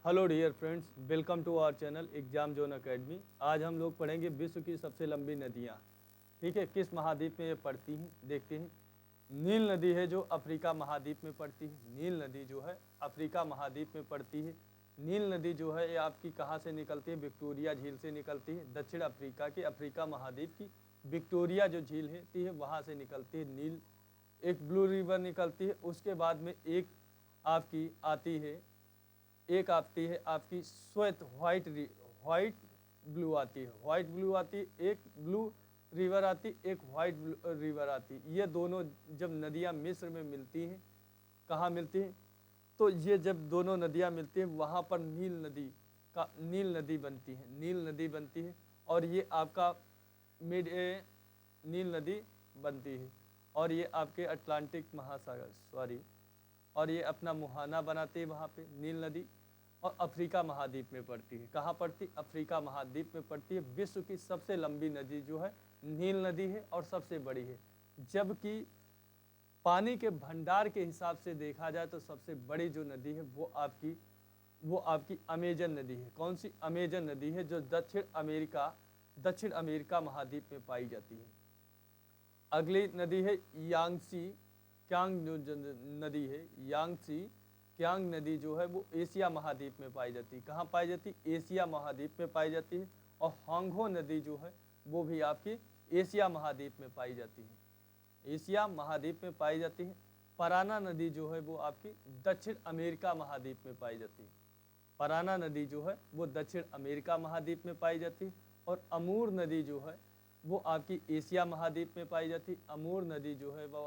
Hello dear friends, welcome to our channel exam zone academy. आज हम लोग पढ़ेंगे विश्व की सबसे लंबी नदियाँ। ठीक है, किस महाद्वीप में ये पड़ती हैं देखते हैं। नील नदी है जो अफ्रीका महाद्वीप में पड़ती है। नील नदी जो है अफ्रीका महाद्वीप में पड़ती है। नील नदी जो है ये आपकी कहाँ से निकलती है? विक्टोरिया झील से निकलती है। दक्षिण अफ्रीका के अफ्रीका महाद्वीप की विक्टोरिया जो झील है वहाँ से निकलती है नील। एक ब्लू रिवर निकलती है। उसके बाद में एक आपकी आती है आपकी श्वेत व्हाइट ब्लू आती है। व्हाइट ब्लू आती है, एक ब्लू रिवर आती, एक व्हाइट रिवर आती। ये दोनों जब नदियाँ मिस्र में मिलती हैं, कहाँ मिलती हैं? तो ये जब दोनों नदियाँ मिलती हैं वहाँ पर नील नदी बनती है। नील नदी बनती है और ये आपका नील नदी बनती है और ये आपके अटलांटिक महासागर और ये अपना मुहाना बनाती है वहाँ पे नील नदी। और अफ्रीका महाद्वीप में पड़ती है। कहाँ पड़ती? अफ्रीका महाद्वीप में पड़ती है। विश्व की सबसे लंबी नदी जो है नील नदी है और सबसे बड़ी है। जबकि पानी के भंडार के हिसाब से देखा जाए तो सबसे बड़ी जो नदी है वो आपकी अमेजन नदी है। कौन सी? अमेजन नदी है जो दक्षिण अमेरिका महाद्वीप में पाई जाती है। अगली नदी है यांगसी क्यांग नदी है। यांगसी क्यांग नदी जो है वो एशिया महाद्वीप में पाई जाती है। कहाँ पाई जाती है? एशिया महाद्वीप में पाई जाती है। और होंगहो नदी जो है वो भी आपकी एशिया महाद्वीप में पाई जाती है। एशिया महाद्वीप में पाई जाती है। पराना नदी जो है वो आपकी दक्षिण अमेरिका महाद्वीप में पाई जाती है। पराना नदी जो है वो दक्षिण अमेरिका महाद्वीप में पाई जाती है। और अमूर नदी जो है वो आपकी एशिया महाद्वीप में पाई जाती है। अमूर नदी जो है वो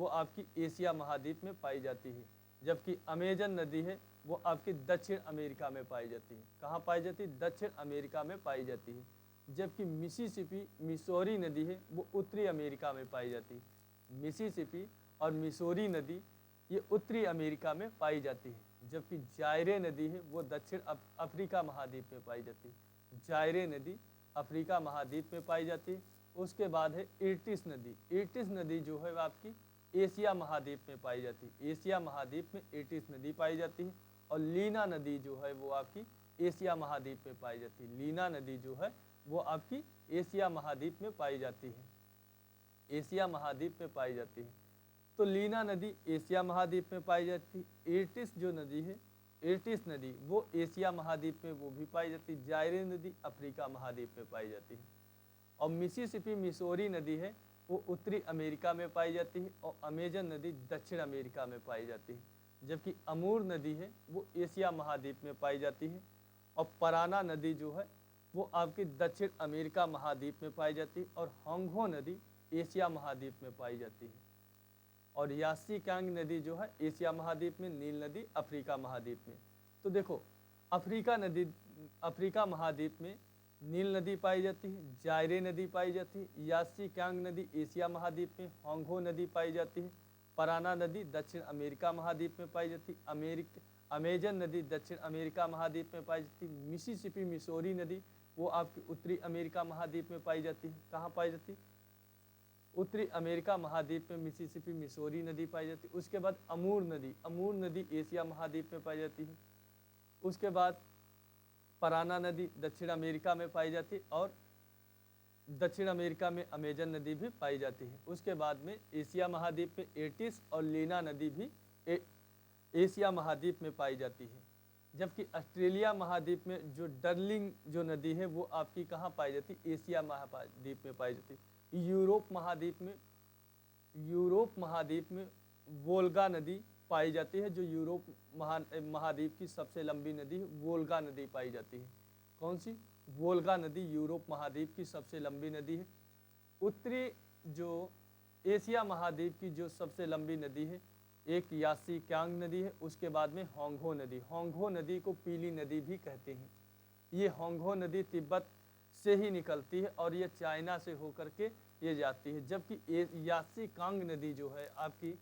आपकी एशिया महाद्वीप में पाई जाती है। जबकि अमेजन नदी है वो आपकी दक्षिण अमेरिका में पाई जाती है। कहाँ पाई जाती है? दक्षिण अमेरिका में पाई जाती है। जबकि मिसौरी नदी है वो उत्तरी अमेरिका में पाई जाती है। मिसिसिपी और मिसौरी नदी ये उत्तरी अमेरिका में पाई जाती है। जबकि जायरे नदी है वो दक्षिण अफ्रीका महाद्वीप में पाई जाती है। जायरे नदी अफ्रीका महाद्वीप में पाई जाती है। उसके बाद है इर्टिस नदी। इर्टिस नदी जो है आपकी एशिया महाद्वीप में पाई जाती है। एशिया महाद्वीप में इर्टिस नदी पाई जाती है। और लीना नदी जो है वो आपकी एशिया महाद्वीप में पाई जाती है। लीना नदी जो है वो आपकी एशिया महाद्वीप में पाई जाती है। एशिया महाद्वीप में पाई जाती है। तो लीना नदी एशिया महाद्वीप में पाई जाती है। इर्टिस जो नदी है, इर्टिस नदी वो एशिया महाद्वीप में वो भी पाई जाती है। जायरे नदी अफ्रीका महाद्वीप में पाई जाती है। और मिसिसिपी मिसौरी नदी है वो उत्तरी अमेरिका में पाई जाती है। और अमेजन नदी दक्षिण अमेरिका में पाई जाती है। जबकि अमूर नदी है वो एशिया महाद्वीप में पाई जाती है। और पराना नदी जो है वो आपकी दक्षिण अमेरिका महाद्वीप में पाई जाती है। और होंगहो नदी एशिया महाद्वीप में पाई जाती है। और यासी क्यांग नदी जो है एशिया महाद्वीप में, नील नदी अफ्रीका महाद्वीप में। तो देखो, अफ्रीका महाद्वीप में नील नदी पाई जाती है, जायरे नदी पाई जाती है, यासी क्यांग नदी एशिया महाद्वीप में, होंगहो नदी पाई जाती है, पराना नदी दक्षिण अमेरिका महाद्वीप में पाई जाती है, अमेजन नदी दक्षिण अमेरिका महाद्वीप में पाई जाती है, मिसिसिपी मिसौरी नदी वो आपकी उत्तरी अमेरिका महाद्वीप में पाई जाती है। कहाँ पाई जाती है? उत्तरी अमेरिका महाद्वीप में मिसिसिपी मिसौरी नदी पाई जाती है। उसके बाद अमूर नदी एशिया महाद्वीप में पाई जाती है। उसके बाद पराना नदी दक्षिण अमेरिका में पाई जाती है और दक्षिण अमेरिका में अमेजन नदी भी पाई जाती है। उसके बाद में एशिया महाद्वीप में एटिस और लीना नदी भी एशिया महाद्वीप में पाई जाती है। जबकि ऑस्ट्रेलिया महाद्वीप में जो डर्लिंग जो नदी है वो आपकी कहाँ पाई जाती है? एशिया महाद्वीप में पाई जाती है। यूरोप महाद्वीप में वोल्गा नदी पाई जाती है। जो यूरोप महाद्वीप की सबसे लंबी नदी है वोल्गा नदी पाई जाती है। कौन सी? वोल्गा नदी यूरोप महाद्वीप की सबसे लंबी नदी है। उत्तरी जो एशिया महाद्वीप की जो सबसे लंबी नदी है एक यासी क्यांग नदी है। उसके बाद में होंगहो नदी को पीली नदी भी कहते हैं। ये होंगहो नदी तिब्बत से ही निकलती है और ये चाइना से होकर के ये जाती है। जबकि यासी कांग नदी जो है आपकी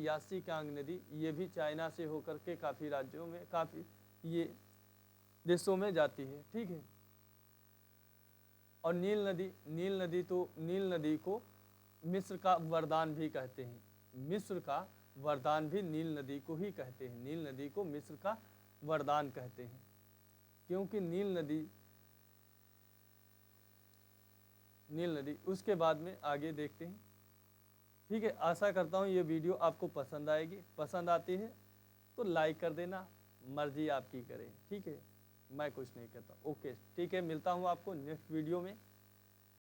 यासी कांग नदी ये भी चाइना से होकर के काफ़ी राज्यों में, काफ़ी ये देशों में जाती है। ठीक है। और नील नदी को मिस्र का वरदान भी कहते हैं। मिस्र का वरदान भी नील नदी को ही कहते हैं। नील नदी को मिस्र का वरदान कहते हैं, क्योंकि नील नदी उसके बाद में आगे देखते हैं। ठीक है, आशा करता हूँ ये वीडियो आपको पसंद आएगी। पसंद आती है तो लाइक कर देना, मर्जी आपकी करें। ठीक है, मैं कुछ नहीं कहता। ओके, ठीक है, मिलता हूँ आपको नेक्स्ट वीडियो में।